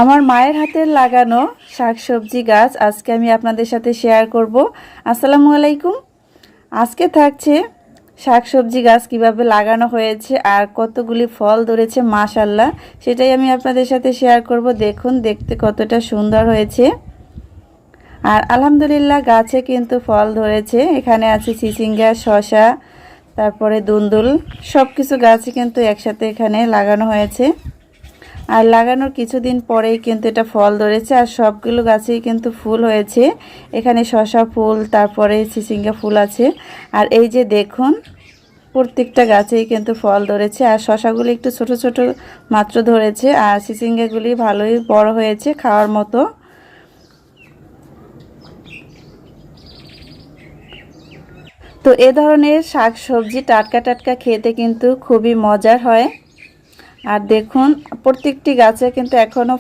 আমার মায়ের হাতের লাগানো শাকসবজি গাছ আজকে আমি আপনাদের সাথে শেয়ার করব। আসসালামু আলাইকুম। আজকে থাকছে শাকসবজি গাছ কিভাবে লাগানো হয়েছে আর কতগুলি ফল ধরেছে মাশাআল্লাহ, সেটাই আমি আপনাদের সাথে শেয়ার করব। দেখুন দেখতে কতটা সুন্দর হয়েছে। আর আলহামদুলিল্লাহ গাছে কিন্তু ফল ধরেছে। এখানে আছে চিচিঙ্গা, শসা, তারপরে দুন্দুল, সব কিছু গাছই কিন্তু একসাথে এখানে লাগানো হয়েছে। আর লাগানোর কিছুদিন পরেই কিন্তু এটা ফল ধরেছে আর সবগুলো গাছেই কিন্তু ফুল হয়েছে। এখানে শসা ফুল, তারপরে চিচিঙ্গা ফুল আছে। আর এই যে দেখুন প্রত্যেকটা গাছেই কিন্তু ফল ধরেছে। আর শসাগুলি একটু ছোট ছোট মাত্র ধরেছে আর চিচিঙ্গাগুলি ভালোই বড় হয়েছে, খাওয়ার মতো। তো এ ধরনের শাক সবজি টাটকা টাটকা খেতে কিন্তু খুবই মজার হয়। আর দেখুন প্রত্যেকটি গাছে কিন্তু এখনও